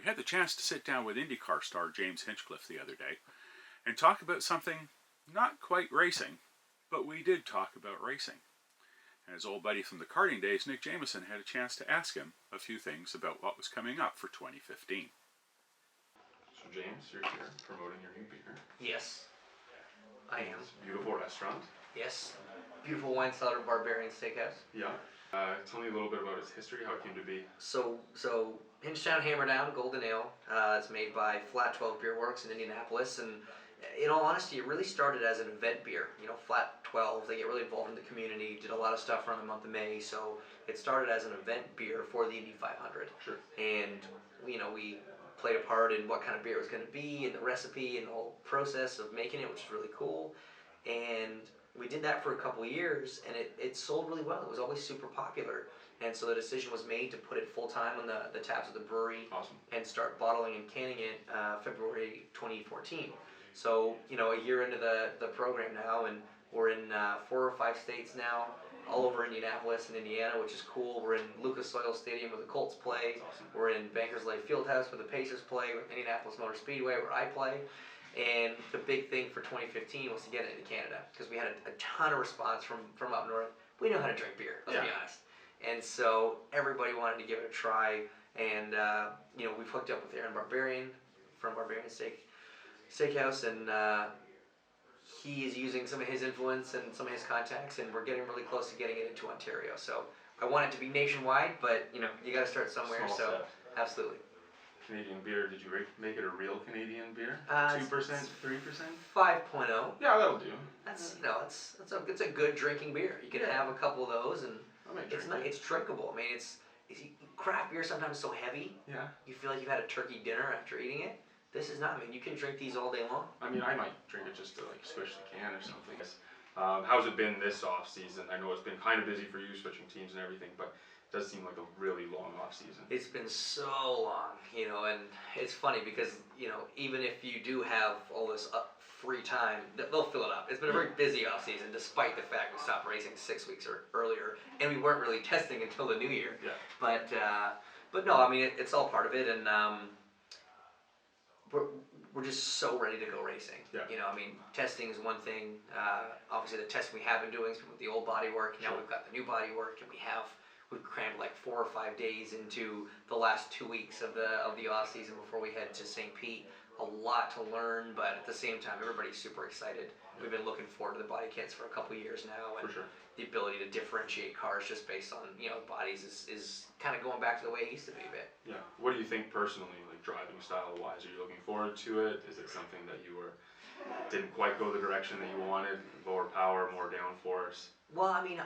had the chance to sit down with Indycar star James Hinchcliffe the other day and talk about something not quite racing, but we did talk about racing. And his old buddy from the karting days, Nick Jameson, had a chance to ask him a few things about what was coming up for 2015. So James, you're here promoting your new beer. Yes, I am. It's a beautiful restaurant. Yes, beautiful wine cellar, Barberian Steakhouse. Yeah. Tell me a little bit about its history, how it came to be. So Hinchtown Hammerdown Golden Ale. It's made by Flat 12 Beer Works in Indianapolis, and in all honesty, it really started as an event beer. You know, Flat 12, they get really involved in the community, did a lot of stuff around the month of May, so it started as an event beer for the Indy 500. Sure. And, you know, we played a part in what kind of beer it was going to be, and the recipe, and the whole process of making it, which is really cool. And we did that for a couple of years, and it sold really well. It was always super popular. And so the decision was made to put it full-time on the taps of the brewery. Awesome. And start bottling and canning it February 2014. So, you know, a year into the program now, and we're in 4 or 5 states now, all over Indianapolis and Indiana, which is cool. We're in Lucas Oil Stadium where the Colts play. Awesome. We're in Bankers Life Fieldhouse where the Pacers play, with Indianapolis Motor Speedway where I play. And the big thing for 2015 was to get it into Canada, because we had a ton of response from up north. We know how to drink beer, let's be honest. And so everybody wanted to give it a try. And, you know, we've hooked up with Aaron Barberian from Barberian Steakhouse, and he is using some of his influence and some of his contacts, and we're getting really close to getting it into Ontario. So I want it to be nationwide, but, you know, you got to start somewhere. Small so steps. Absolutely. Canadian beer, did you make it a real Canadian beer? 2%, 3%? 5.0. Yeah, that'll do. That's, you know, it's a good drinking beer. You can have a couple of those, and it's drinkable. I mean, it's craft beer sometimes so heavy. Yeah. You feel like you've had a turkey dinner after eating it. This is not. I mean, you can drink these all day long. I mean, I might drink it just to like squish the can or something. How's it been this off season? I know it's been kind of busy for you, switching teams and everything, but it does seem like a really long off season. It's been so long, you know, and it's funny because, you know, even if you do have all this free time, they'll fill it up. It's been a very busy off season, despite the fact we stopped racing 6 weeks earlier, and we weren't really testing until the new year. Yeah. But no, I mean, it's all part of it, and we're just so ready to go racing. Yeah. You know, I mean, testing is one thing. Obviously, the testing we have been doing is with the old body work. Now we've got the new body work, and we've crammed like 4 or 5 days into the last 2 weeks of the off season before we head to St. Pete. A lot to learn, but at the same time, everybody's super excited. We've been looking forward to the body kits for a couple of years now, and the ability to differentiate cars just based on, you know, bodies is kind of going back to the way it used to be a bit. Yeah. What do you think personally, like driving style wise? Are you looking forward to it? Is it something that you didn't quite go the direction that you wanted? Lower power, more downforce? Well, I mean,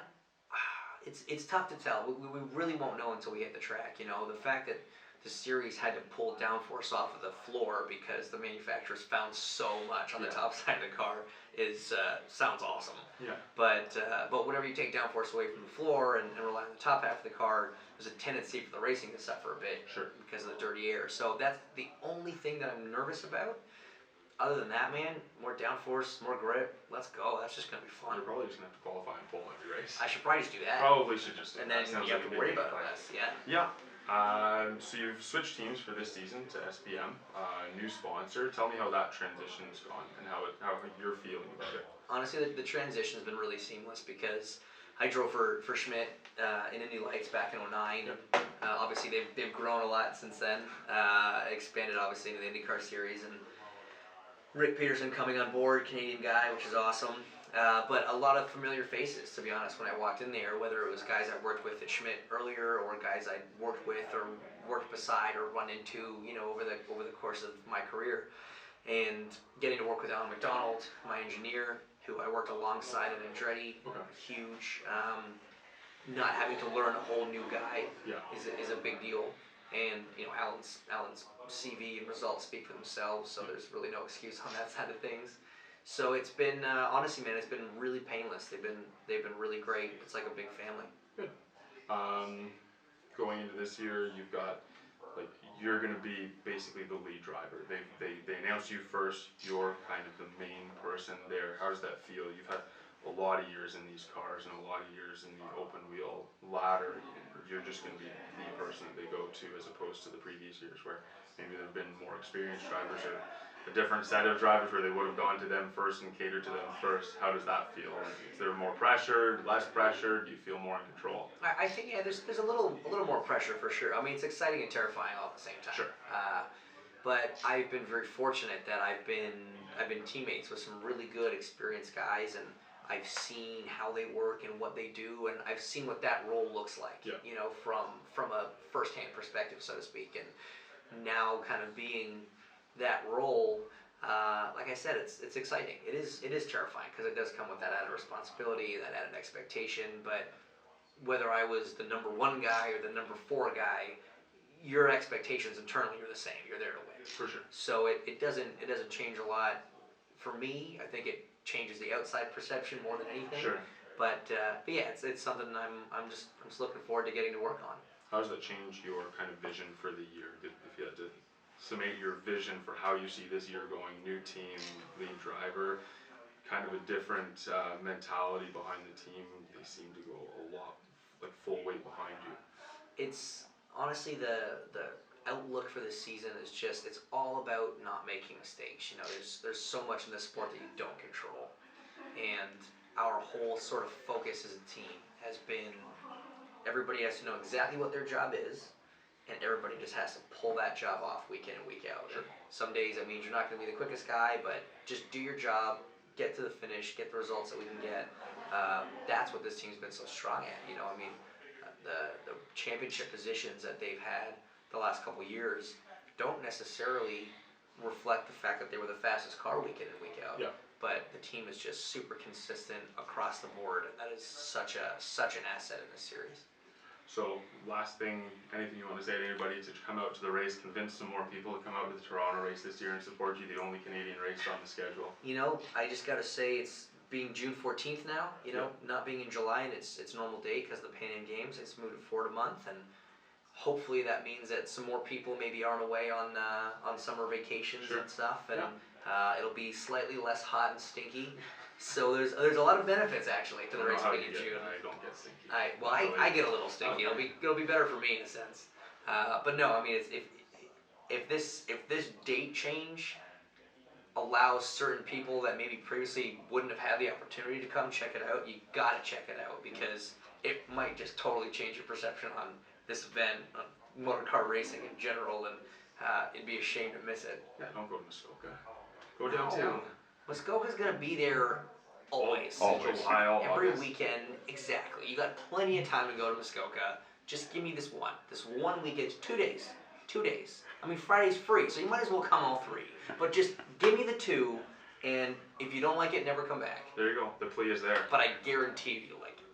it's tough to tell. We really won't know until we hit the track. You know, the fact that the series had to pull downforce off of the floor because the manufacturers found so much on the top side of the car sounds awesome. Yeah. But whenever you take downforce away from the floor and rely on the top half of the car, there's a tendency for the racing to suffer a bit because of the dirty air. So that's the only thing that I'm nervous about. Other than that, man, more downforce, more grip. Let's go. That's just gonna be fun. You're probably just gonna have to qualify and pull every race. I should probably just do that. Probably should just do and that. then you have to worry about less. Yeah. Yeah. So you've switched teams for this season to SBM, new sponsor. Tell me how that transition's gone and how you're feeling about it. Honestly, the transition's been really seamless because I drove for Schmidt in Indy Lights back in 2009. Yep. Obviously, they've grown a lot since then. Expanded obviously into the IndyCar series, and Rick Peterson coming on board, Canadian guy, which is awesome. But a lot of familiar faces, to be honest, when I walked in there, whether it was guys I worked with at Schmidt earlier or guys I worked with or worked beside or run into, you know, over the course of my career. And getting to work with Alan McDonald, my engineer, who I worked alongside at Andretti, huge. Not having to learn a whole new guy is a big deal. And, you know, Alan's CV and results speak for themselves, so there's really no excuse on that side of things. So it's been honestly, man, it's been really painless. They've been really great. It's like a big family. Good. Going into this year, you've got you're going to be basically the lead driver. They announced you first. You're kind of the main person there. How does that feel? You've had a lot of years in these cars and a lot of years in the open wheel ladder, you're just going to be the person that they go to, as opposed to the previous years where maybe there have been more experienced drivers or a different set of drivers where they would have gone to them first and catered to them first. How does that feel? Is there more pressure, less pressure? Do you feel more in control? I think there's a little more pressure for sure. I mean, it's exciting and terrifying all at the same time. Sure. But I've been very fortunate that I've been teammates with some really good, experienced guys, and I've seen how they work and what they do, and I've seen what that role looks like. Yeah. You know, from a first-hand perspective, so to speak, and now kind of being that role. Like I said, it's exciting. It is terrifying because it does come with that added responsibility, that added expectation. But whether I was the number 1 guy or the number 4 guy, your expectations internally are the same. You're there to win. For sure. So it doesn't change a lot. For me, I think it changes the outside perception more than anything. Sure. But yeah, it's something I'm just looking forward to getting to work on. How does that change your kind of vision for the year? If you had to summate your vision for how you see this year going, new team, lead driver, kind of a different mentality behind the team. They seem to go a lot, like full weight behind you. It's honestly the outlook for this season is just, it's all about not making mistakes. You know, there's so much in this sport that you don't control, and our whole sort of focus as a team has been everybody has to know exactly what their job is, and everybody just has to pull that job off week in and week out. Sure. Some days that means you're not going to be the quickest guy, but just do your job, get to the finish, get the results that we can get. That's what this team's been so strong at. You know, I mean, the championship positions that they've had the last couple years don't necessarily reflect the fact that they were the fastest car week in and week out. Yeah. But the team is just super consistent across the board, and that is such an asset in this series. So, last thing, anything you want to say to anybody to come out to the race, convince some more people to come out to the Toronto race this year and support you, the only Canadian race on the schedule? You know, I just got to say, it's being June 14th now, you know, not being in July, and it's normal date because of the Pan Am Games. It's moved forward a month, and hopefully that means that some more people maybe aren't away on summer vacations. Sure. And stuff, and it'll be slightly less hot and stinky. So there's a lot of benefits actually to the race being in June. I don't get stinky. I get a little stinky. Okay. It'll be better for me in a sense. But no, I mean, if this date change allows certain people that maybe previously wouldn't have had the opportunity to come check it out, you gotta check it out, because it might just totally change your perception on this event, on motor car racing in general, and it'd be a shame to miss it. Yeah, don't go to Muskoka. Go downtown. Muskoka's gonna be there always. July, every August. weekend, exactly. You got plenty of time to go to Muskoka. Just give me this one weekend, 2 days. 2 days. I mean, Friday's free, so you might as well come all 3. But just give me the 2, and if you don't like it, never come back. There you go. The plea is there. But I guarantee you like it.